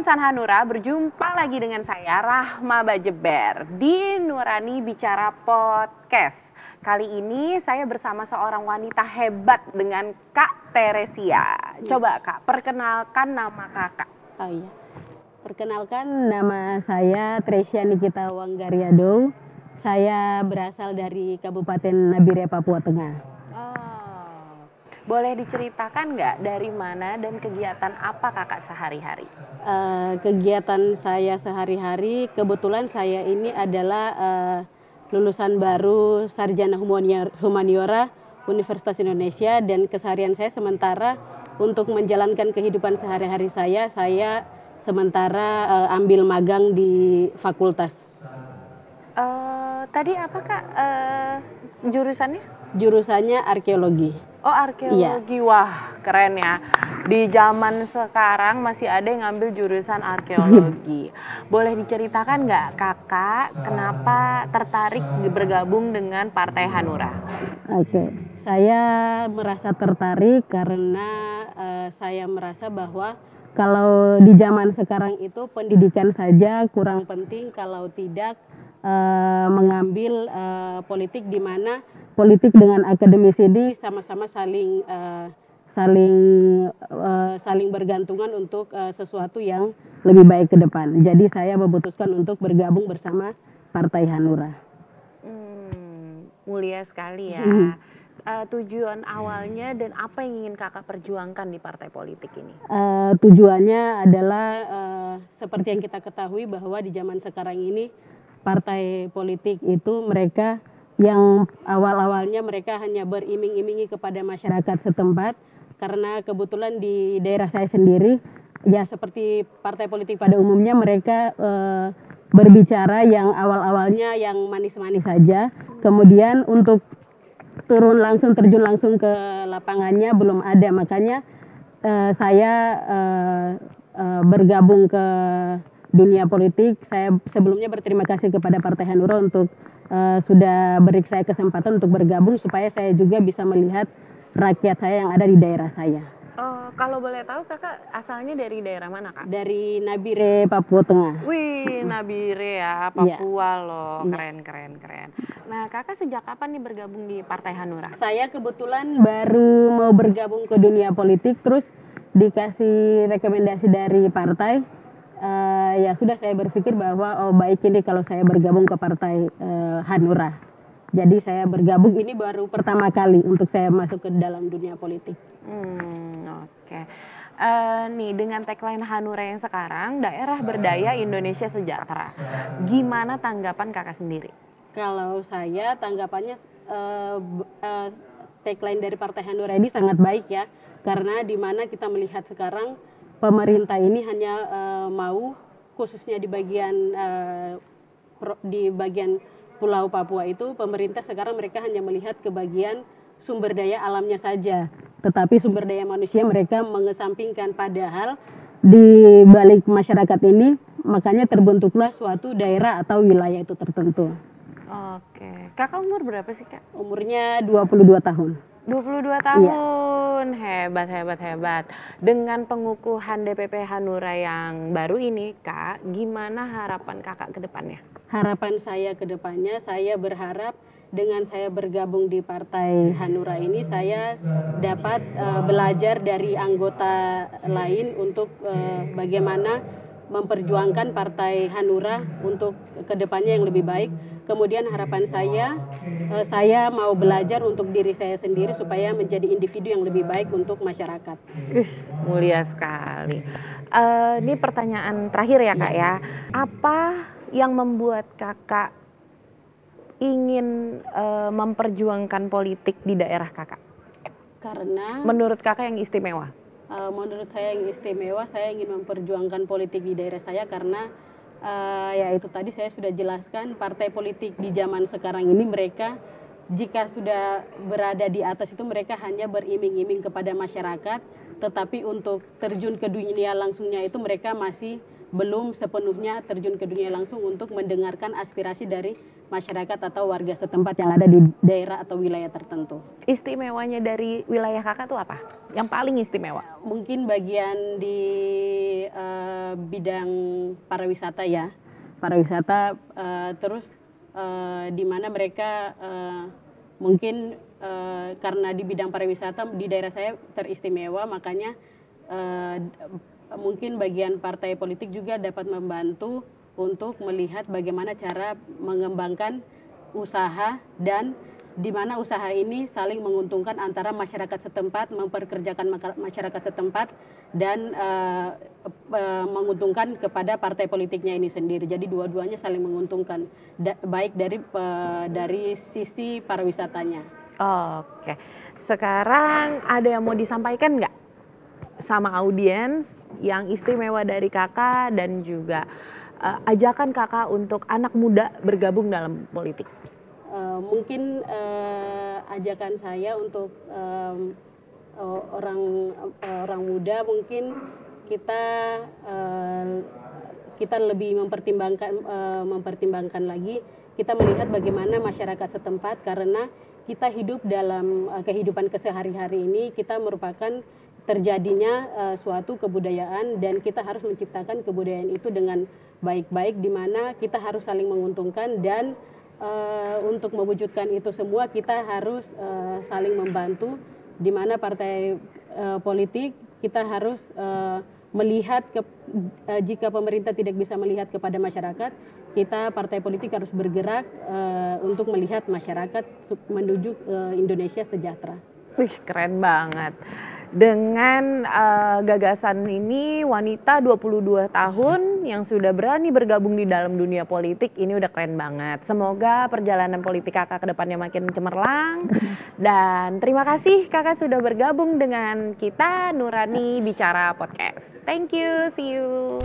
insan Hanura, berjumpa lagi dengan saya Rahma Bajeber di Nurani Bicara Podcast. Kali ini saya bersama seorang wanita hebat dengan Kak Teresia. Coba Kak, perkenalkan nama Kakak. Oh iya, perkenalkan nama saya Teresia Nikita Wanggariado. Saya berasal dari Kabupaten Nabire, Papua Tengah. Boleh diceritakan nggak dari mana dan kegiatan apa Kakak sehari-hari? Kegiatan saya sehari-hari, kebetulan saya ini adalah lulusan baru Sarjana Humaniora Universitas Indonesia, dan keseharian saya sementara untuk menjalankan kehidupan sehari-hari saya sementara ambil magang di fakultas. Tadi apa Kak jurusannya? Jurusannya arkeologi. Oh, arkeologi. Iya. Wah, keren ya. Di zaman sekarang masih ada yang ngambil jurusan arkeologi. Boleh diceritakan nggak Kakak kenapa tertarik bergabung dengan Partai Hanura? Oke, saya merasa tertarik karena saya merasa bahwa kalau di zaman sekarang itu pendidikan saja kurang penting kalau tidak mengambil politik, di mana politik dengan akademis ini sama-sama saling bergantungan untuk sesuatu yang lebih baik ke depan. Jadi saya memutuskan untuk bergabung bersama Partai Hanura. Mulia sekali ya. Tujuan awalnya dan apa yang ingin Kakak perjuangkan di partai politik ini? Tujuannya adalah seperti yang kita ketahui bahwa di zaman sekarang ini partai politik itu mereka yang awal-awalnya mereka hanya beriming-imingi kepada masyarakat setempat, karena kebetulan di daerah saya sendiri ya seperti partai politik pada umumnya mereka berbicara yang awal-awalnya yang manis-manis saja, kemudian untuk terjun langsung ke lapangannya belum ada. Makanya saya bergabung ke dunia politik. Saya sebelumnya berterima kasih kepada Partai Hanura untuk sudah beri saya kesempatan untuk bergabung supaya saya juga bisa melihat rakyat saya yang ada di daerah saya. Kalau boleh tahu Kakak asalnya dari daerah mana Kak? Dari Nabire, Papua Tengah. Wih, Nabire ya, Papua Ya. loh, keren. Nah, Kakak sejak kapan nih bergabung di Partai Hanura? Saya kebetulan baru mau bergabung ke dunia politik, terus dikasih rekomendasi dari partai. Ya sudah, saya berpikir bahwa baik ini kalau saya bergabung ke Partai Hanura. Jadi saya bergabung, ini baru pertama kali untuk saya masuk ke dalam dunia politik. Oke. Nih dengan tagline Hanura yang sekarang, daerah berdaya Indonesia sejahtera. Gimana tanggapan Kakak sendiri? Kalau saya tanggapannya tagline dari Partai Hanura ini sangat baik ya, karena di mana kita melihat sekarang pemerintah ini hanya mau khususnya di bagian Pulau Papua itu, pemerintah sekarang mereka hanya melihat ke bagian sumber daya alamnya saja, tetapi sumber daya manusia mereka mengesampingkan, padahal di balik masyarakat ini makanya terbentuklah suatu daerah atau wilayah itu tertentu. Oke. Kakak umur berapa sih Kak? Umurnya 22 tahun. 22 tahun, iya. Hebat. Dengan pengukuhan DPP Hanura yang baru ini Kak, gimana harapan Kakak ke depannya? Harapan saya ke depannya, saya berharap dengan saya bergabung di Partai Hanura ini, saya dapat belajar dari anggota lain untuk bagaimana memperjuangkan Partai Hanura untuk ke depannya yang lebih baik. Kemudian harapan saya mau belajar untuk diri saya sendiri supaya menjadi individu yang lebih baik untuk masyarakat. Mulia sekali. Ini pertanyaan terakhir ya Kak ya. Apa yang membuat Kakak ingin memperjuangkan politik di daerah Kakak? Karena menurut Kakak yang istimewa? Menurut saya yang istimewa, saya ingin memperjuangkan politik di daerah saya karena ya itu tadi saya sudah jelaskan, partai politik di zaman sekarang ini mereka jika sudah berada di atas itu mereka hanya beriming-iming kepada masyarakat, tetapi untuk terjun ke dunia langsungnya itu mereka masih belum sepenuhnya terjun ke dunia langsung untuk mendengarkan aspirasi dari masyarakat atau warga setempat yang ada di daerah atau wilayah tertentu. Istimewanya dari wilayah kakak tuh apa? Yang paling istimewa? Mungkin bagian di bidang pariwisata ya, pariwisata terus di mana mereka mungkin karena di bidang pariwisata di daerah saya teristimewa, makanya mungkin bagian partai politik juga dapat membantu untuk melihat bagaimana cara mengembangkan usaha dan di mana usaha ini saling menguntungkan antara masyarakat setempat, memperkerjakan masyarakat setempat dan menguntungkan kepada partai politiknya ini sendiri. Jadi dua-duanya saling menguntungkan, baik dari sisi pariwisatanya. Oke, sekarang ada yang mau disampaikan nggak sama audiens yang istimewa dari kakak dan juga ajakan kakak untuk anak muda bergabung dalam politik? Mungkin ajakan saya untuk orang muda, mungkin kita lebih mempertimbangkan lagi, kita melihat bagaimana masyarakat setempat, karena kita hidup dalam kehidupan kesehari-hari ini, kita merupakan terjadinya suatu kebudayaan dan kita harus menciptakan kebudayaan itu dengan baik-baik, di mana kita harus saling menguntungkan dan untuk mewujudkan itu semua kita harus saling membantu, di mana partai politik kita harus melihat jika pemerintah tidak bisa melihat kepada masyarakat, kita partai politik harus bergerak untuk melihat masyarakat menuju Indonesia sejahtera. Wih, keren banget. Dengan gagasan ini, wanita 22 tahun yang sudah berani bergabung di dalam dunia politik, ini udah keren banget. Semoga perjalanan politik kakak ke depannya makin cemerlang. Dan terima kasih kakak sudah bergabung dengan kita, Nurani Bicara Podcast. Thank you, see you.